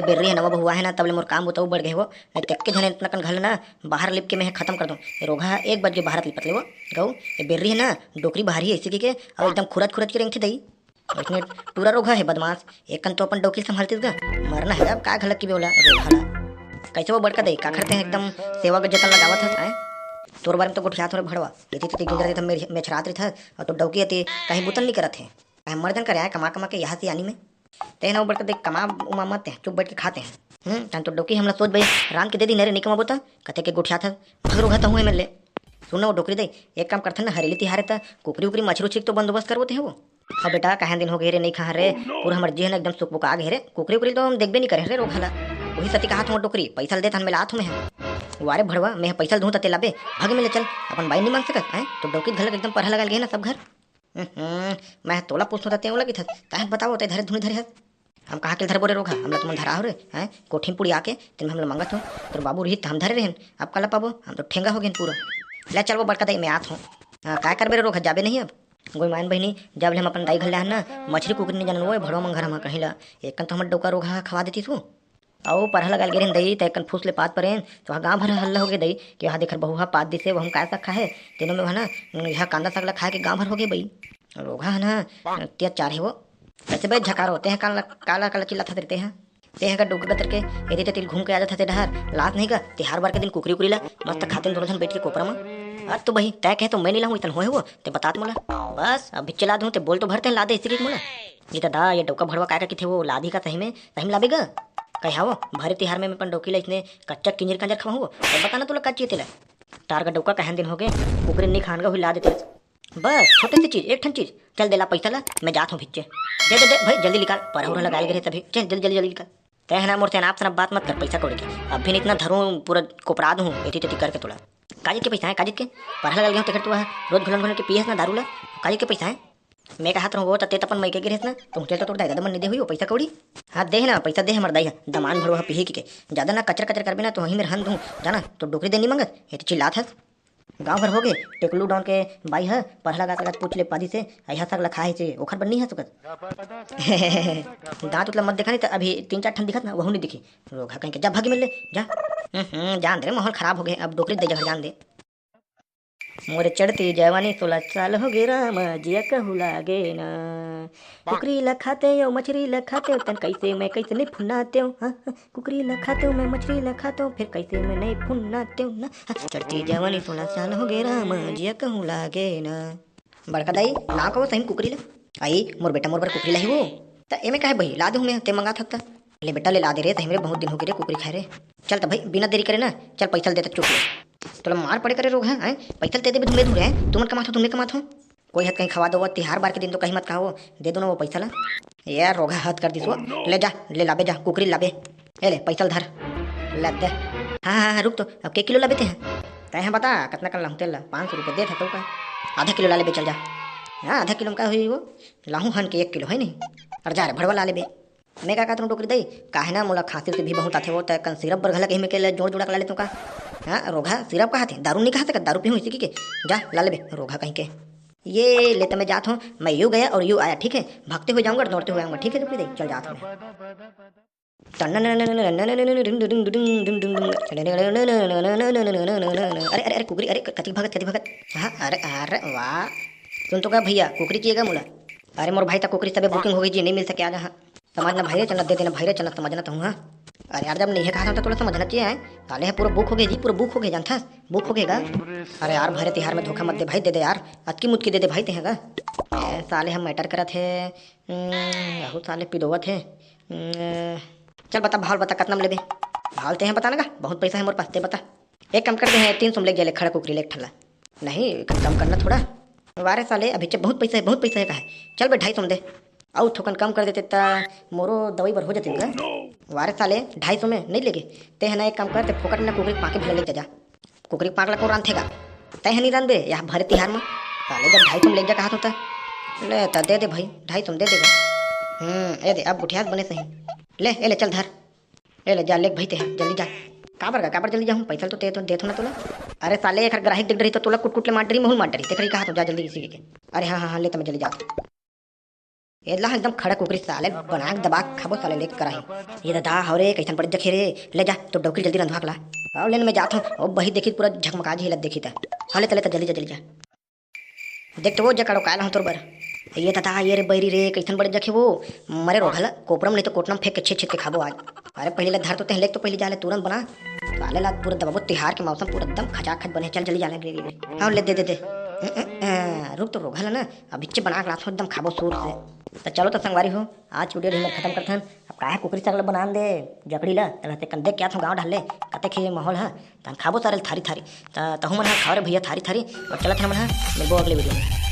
Berry है नवा बहुआ है ना तबले मोर काम बताऊ बढ़ गए वो तक्के झने इतना कन घल ना बाहर लिप के मैं खत्म कर दूं रोगा 1 बज के बाहर लिपत ले वो गऊ ये बेर्री है ना डोकरी बाहर ही ऐसी के और एकदम खुरत खुरत के रेंग थी दई इतने पूरा रोगा है बदमाश एक कन तो अपन डोकी संभालती का मरना है अब का घलक की बोला रोगा कैसे वो बड़का दई का करते हैं एकदम सेवा का जतन लगावत है तोर बारे में तो गुठिया थोड़ा भड़वा इतनी तो गिंजर था मैं छरात रही था और तो डौकी थी कहीं बुतन नहीं करत है कहीं मर्दन कर आए कमा कमा के यहाँ से आनी में ते ना बढ़कर देख कमा उमा मत है चुप बैठ के खाते हैं तन तो डोकी हमला सोच भाई राम के दे दी नरे नहीं कमा बोता कते के गुठिया था भगरो घाता हुए मिल ले सुनो वो डोकरी दे एक काम करते ना हरेली तिहारे था कुकरी उकरी मछरू छिक तो बंदोबस्त करते हैं वो अब बेटा कहें दिन हो गए रे नहीं खा रे पूरा मर्जी है ना एकदम सुख बुका गए रे कुकरी उकरी तो हम देखबे नहीं करे रे रोखला वही सती कहा तुम डोकरी पैसा दे मिला हाथ में है वारे भड़वा मैं पैसा दूँ तो लाबे भाग मिले चल अपन बाई नहीं मांग सकत है तो डोकी घलक एकदम पढ़ा लगा गए ना सब घर मैं तोला पूछता था तेवला की था कहे बताओ ते धरे धुनी धरे है हम कहा के धर बोरे रोगा हमला तुम धरा हो रे हैं कोठीन पुड़ी आके तुम हमला मांगत हो तो बाबू रही हम धरे रहन अब कल पाबो हम तो ठेंगा हो गए पूरा ले चल वो बड़का दई मैं आत हूँ काय करबे रोगा जाबे नहीं अब कोई मान बहनी जब हम अपन दाई घर ले ना मछली कुकरी नहीं जानन वो भड़वा मंगर हम कहीं ला एक तो हम डोका रोगा खवा देती तू आओ पढ़ा लगा गे दई तक फूस ले पात परेन तो गाँव भर हल्ला हो गए दई कि यहाँ देख बहुआ पात दिसे वो हम काय सखा है तीनों में है ना यहाँ कांदा सगला खा के गाँव भर हो गए भाई रोगा है ना अत्याचार है वो कैसे भाई झकार होते हैं काला काला काला चिल्ला था देते हैं ते हैं का डोका कतर के यदि तिल घूम के आ जाते डहर लात नहीं का तिहार बार के दिन कुकरी उकरी ला मस्त खाते दोनों जन बैठ के कोपरा में आज तो भाई तय कहे तो मैं नहीं लाऊं इतना होए वो ते बतात मोला बस अब चला दूं ते बोल तो भरते हैं लादे इसी के मोला ये दादा ये डोका भड़वा काय का किथे वो लादी का सही में लाबेगा कहा वो भरे तिहार में अपन डोकी ला इसने कच्चा किंजर कंजर खाऊँ तो बताना तो कच्ची तेला तार का डोका कहन दिन हो गए कुकरी नहीं खान का हुई ला देते बस छोटे सी चीज एक ठन चीज चल देला पैसा ला मैं जात हूँ भिच्चे दे दे दे भाई जल्दी निकाल पर लगा गए तभी चल जल्दी जल्दी जल्दी निकाल तय है ना मोर आप सना बात मत कर पैसा कौड़ी के अब भी इतना धरूँ पूरा कोपरा दूँ एटी तेटी करके तोड़ा काजी के पैसा है काजी के पढ़ा लगा गया टिकट तो रोज घुलन घुलन के पिए ना दारू ला काजी के पैसा है मैं कहा तो वो तते तपन मैं के गिरे ना तो चल तो तोड़ दादा दमन नहीं दे हुई वो पैसा कौड़ी हाँ दे ना पैसा दे हमार दाई दमान भरवा पी के ज्यादा ना कचर कचर करबे ना तो वहीं में रहन दूँ जाना तो डोकरी देनी मंगत ये चिल्ला था गाँव भर हो गए टेकलू डाउन के बाई है पढ़ला गा पूछ ले पादी से यहाँ तक लखा है ओखर बन नहीं है सुकत दांत उतला मत देखा नहीं तो अभी 3-4 ठन दिखत ना वह नहीं दिखी रोगा कहीं के जा भागी मिल ले जा जान दे माहौल खराब हो गए अब डोकरी दे जगह जान दे मोरे चढ़ती जवानी 16 साल हो गए राम जिया कहू लागे ना कुकरी लखाते हो मछली लखाते हो तन कैसे मैं कैसे नहीं फुनाते हूँ हाँ कुकरी लखाते हूँ मैं मछली लखाते हूँ फिर कैसे मैं नहीं फुनाते हूँ ना चढ़ती जवानी 16 साल हो गए राम जिया कहू लागे ना बड़का दाई ना कहो सही कुकरी ला आई मोर बेटा मोर पर कुकरी लाई वो तो एमे कहे भाई ला दे मैं ते मंगा थकता ले बेटा ले ला दे रे सही मेरे बहुत दिन हो गए रे कुकरी खाए रे चल तो भाई बिना देरी करे ना चल पैसा दे चुप तो मार पड़े करे रोग है पैसा दे दे तुम्हें दूर है तुम कमाते हो तुम्हें कमाते हो कोई हद कहीं खवा दो तिहार बार के दिन तो कहीं मत खाओ दे दो ना वो पैसा ला यार रोगा हद कर दी सो ले जा ले लाबे जा कुकरी लाबे ले पैसा धर ले दे हाँ रुक तो अब के किलो लाबे हैं कहे बता कितना कर लाऊँ तेल 500 रुपये दे था तो का आधा किलो ला ले चल जा हाँ आधा किलो का हुई वो लाहूँ हन के 1 किलो है नहीं और जा रहे भड़वा ला ले मैं क्या कहता हूँ डोकरी दई काहे ना मोला खांसी से भी बहुत आते वो तक सिरप बरघला के में के जोड़ जोड़ा ला ले तू का हाँ रोगा सिरप कहा थे दारू नहीं खा सकता दारू पी हुई इसी के जा ला ले रोगा कहीं के ये ले तो मैं जाता हूँ मैं यूँ गया और यूँ आया ठीक है भागते हुए जाऊँगा दौड़ते हुए आऊँगा ठीक है डोकरी दई चल जाता हूँ अरे अरे अरे कुकरी अरे कति भगत हाँ अरे अरे वाह सुन तो क्या भैया कुकरी किएगा मोला अरे मोर भाई तक कुकरी सब बुकिंग हो गई जी नहीं मिल सके आज हाँ समझना भाई चलना दे देना भाई चलना समझना तो हाँ अरे यार जब नहीं है कहा था थोड़ा समझना चाहिए है साले है पूरा बुक हो गया जी पूरा बुक हो गया जानता बुक हो गएगा अरे यार भरे तिहार में धोखा मत दे भाई दे दे यार अतकी मुतकी दे दे भाई तेगा साले हम मैटर करा थे बहुत साले पिदोवा थे चल बता भाल बता कितना में लेबे भालते हैं बताना का बहुत पैसा है मोर पास ते बता एक कम करते हैं 300 ले गया खड़ा कुकरी ले ठल्ला नहीं कम करना थोड़ा वारे साले अभी बहुत पैसा है कहा चल बे 250 दे और थोकन कम कर देते ता मोरो दवाई बर हो जाती है वारे साले 250 में नहीं लेगे ते है ना एक काम करते फोकट में कुकरी पाके भले ले जा कुकरी पाक ला को रान थेगा तय है नहीं रान बे यहाँ भरे तिहार में साले जब 250 में ले जा कहा होता ले ता दे दे भाई 250 दे देगा ए दे अब गुठियास बने सही ले चल धर ले जा ले भाई ते जल्दी जा काबर जल्दी जाऊँ पैसा तो दे ना तोला अरे साले एक ग्राहक दिख रही तो तोला कुट ले मार डरी महूल मार डरी देख रही कहा तो जा जल्दी इसी के अरे हाँ ले तो मैं जल्दी जा एला एकदम खड़ा कुकरी साले बना के दबा के खाबो साले लेके कराही। ये दादा हरे कैसन पड़ देखे रे, ले जा तो डोकरी जल्दी रंधवा के ला। और लेने में जात हूँ और बही देखी पूरा झकमका जी हिलत देखी था। हाँ ले चले तो जल्दी जा देख तो वो जकड़ो कायल हूँ तोर बर। ये तथा ये रे बैरी रे कैसन बड़े जखे वो मरे रोघल कोपरम नहीं तो कोटनम फेंक के छेद छेद के खाबो आज। अरे पहले ला धर तो तेहले तो पहले जाले तुरंत बना साले ला पूरा दबाबो तिहार के मौसम पूरा एकदम खचाखच बने। चल जल्दी जाले हाँ ले दे रुक तो रोघल ना अब बिच्चे बना के लात एकदम खाबो सूर से। तो चलो तो संगवारी हो आज वीडियो ढीलर खत्म करते हैं। अब काहे कुकरी सगल बना दे जकड़ी ला तलते कंदे क्या था गाँव ढाले कते खे माहौल है तन खाबो सारे थारी थारी तहु मन खा रे भैया थारी थारी और चलत है मन मिलबो अगले वीडियो में।